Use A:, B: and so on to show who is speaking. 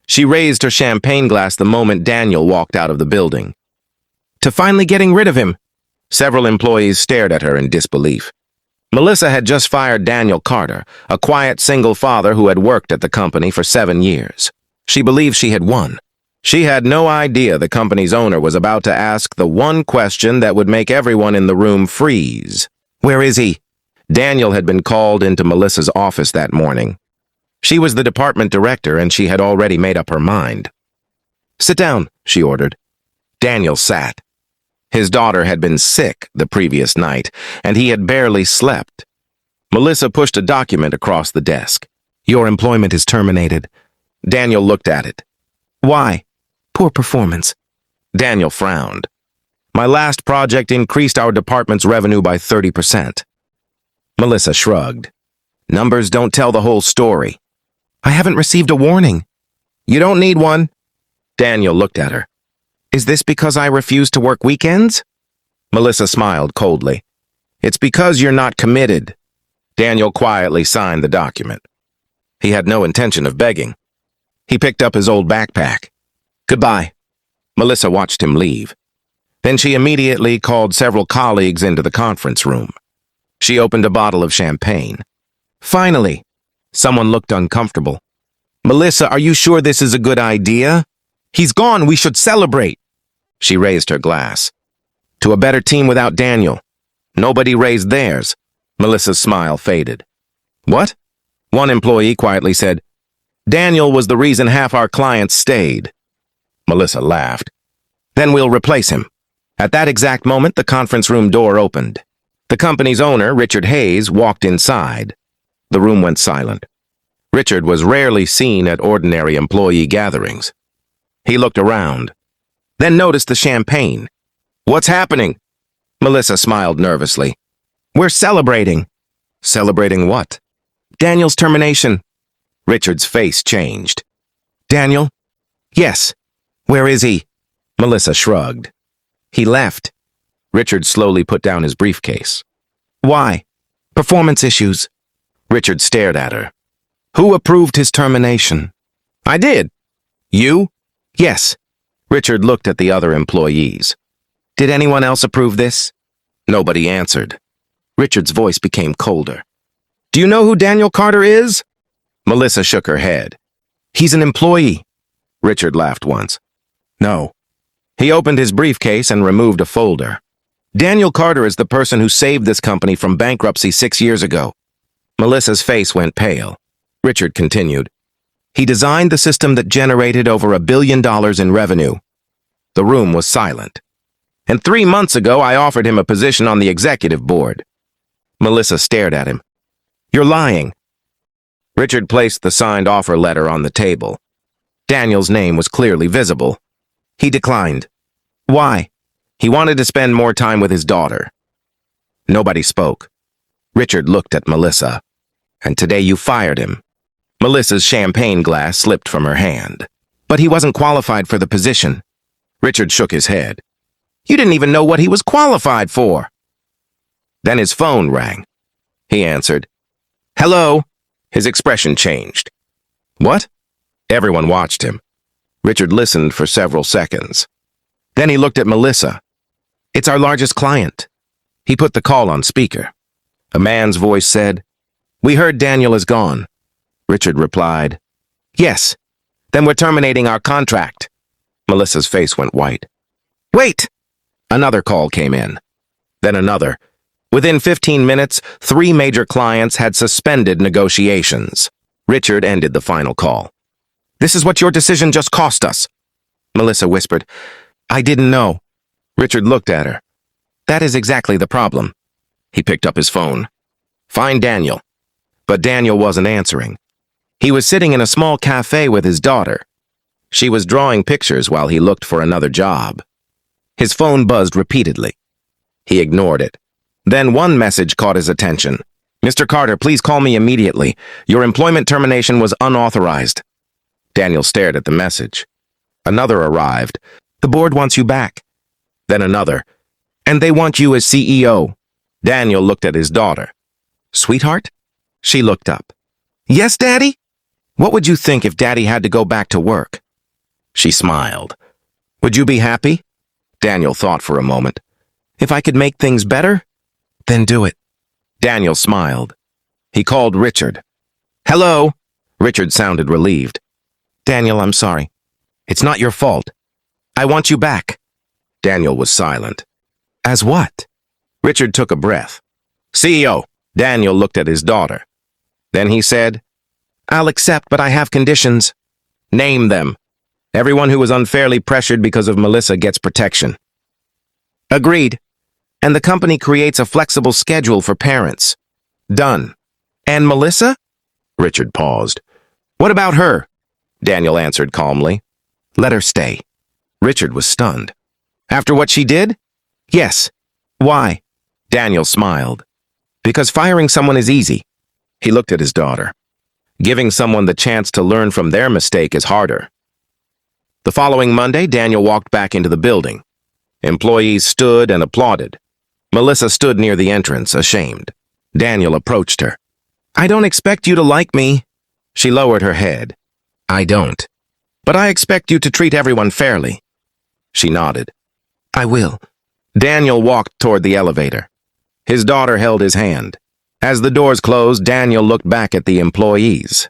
A: She raised her champagne glass the moment Daniel walked out of the building. To finally getting rid of him. Several employees stared at her in disbelief. Melissa had just fired Daniel Carter, a quiet single father who had worked at the company for 7 years. She believed she had won. She had no idea the company's owner was about to ask the one question that would make everyone in the room freeze. Where is he? Daniel had been called into Melissa's office that morning. She was the department director and she had already made up her mind. Sit down, she ordered. Daniel sat. His daughter had been sick the previous night, and he had barely slept. Melissa pushed a document across the desk. Your employment is terminated. Daniel looked at it. Why? Poor performance. Daniel frowned. My last project increased our department's revenue by 30%. Melissa shrugged. Numbers don't tell the whole story. I haven't received a warning. You don't need one. Daniel looked at her. Is this because I refuse to work weekends? Melissa smiled coldly. It's because you're not committed. Daniel quietly signed the document. He had no intention of begging. He picked up his old backpack. Goodbye. Melissa watched him leave. Then she immediately called several colleagues into the conference room. She opened a bottle of champagne. Finally, someone looked uncomfortable. Melissa, are you sure this is a good idea? He's gone, we should celebrate. She raised her glass. To a better team without Daniel. Nobody raised theirs. Melissa's smile faded. What? One employee quietly said, Daniel was the reason half our clients stayed. Melissa laughed. Then we'll replace him. At that exact moment, the conference room door opened. The company's owner, Richard Hayes, walked inside. The room went silent. Richard was rarely seen at ordinary employee gatherings. He looked around, then noticed the champagne. What's happening? Melissa smiled nervously. We're celebrating. Celebrating what? Daniel's termination. Richard's face changed. Daniel? Yes. Where is he? Melissa shrugged. He left. Richard slowly put down his briefcase. Why? Performance issues. Richard stared at her. Who approved his termination? I did. You? Yes. Richard looked at the other employees. Did anyone else approve this? Nobody answered. Richard's voice became colder. Do you know who Daniel Carter is? Melissa shook her head. He's an employee. Richard laughed once. No. He opened his briefcase and removed a folder. Daniel Carter is the person who saved this company from bankruptcy 6 years ago. Melissa's face went pale. Richard continued. He designed the system that generated over $1 billion in revenue. The room was silent. And 3 months ago, I offered him a position on the executive board. Melissa stared at him. You're lying. Richard placed the signed offer letter on the table. Daniel's name was clearly visible. He declined. Why? He wanted to spend more time with his daughter. Nobody spoke. Richard looked at Melissa. And today you fired him. Melissa's champagne glass slipped from her hand. But he wasn't qualified for the position. Richard shook his head. You didn't even know what he was qualified for. Then his phone rang. He answered. Hello. His expression changed. What? Everyone watched him. Richard listened for several seconds. Then he looked at Melissa. It's our largest client. He put the call on speaker. A man's voice said, We heard Daniel is gone. Richard replied, Yes. Then we're terminating our contract. Melissa's face went white. Wait! Another call came in. Then another. Within 15 minutes, 3 major clients had suspended negotiations. Richard ended the final call. This is what your decision just cost us. Melissa whispered. I didn't know. Richard looked at her. That is exactly the problem. He picked up his phone. Find Daniel. But Daniel wasn't answering. He was sitting in a small cafe with his daughter. She was drawing pictures while he looked for another job. His phone buzzed repeatedly. He ignored it. Then one message caught his attention. Mr. Carter, please call me immediately. Your employment termination was unauthorized. Daniel stared at the message. Another arrived. The board wants you back. Then another. And they want you as CEO. Daniel looked at his daughter. Sweetheart? She looked up. Yes, Daddy? What would you think if Daddy had to go back to work? She smiled. Would you be happy? Daniel thought for a moment. If I could make things better, then do it. Daniel smiled. He called Richard. Hello? Richard sounded relieved. Daniel, I'm sorry. It's not your fault. I want you back. Daniel was silent. As what? Richard took a breath. CEO. Daniel looked at his daughter. Then he said, I'll accept, but I have conditions. Name them. Everyone who was unfairly pressured because of Melissa gets protection. Agreed. And the company creates a flexible schedule for parents. Done. And Melissa? Richard paused. What about her? Daniel answered calmly. Let her stay. Richard was stunned. After what she did? Yes. Why? Daniel smiled. Because firing someone is easy. He looked at his daughter. Giving someone the chance to learn from their mistake is harder. The following Monday, Daniel walked back into the building. Employees stood and applauded. Melissa stood near the entrance, ashamed. Daniel approached her. I don't expect you to like me. She lowered her head. I don't. But I expect you to treat everyone fairly. She nodded. I will. Daniel walked toward the elevator. His daughter held his hand. As the doors closed, Daniel looked back at the employees.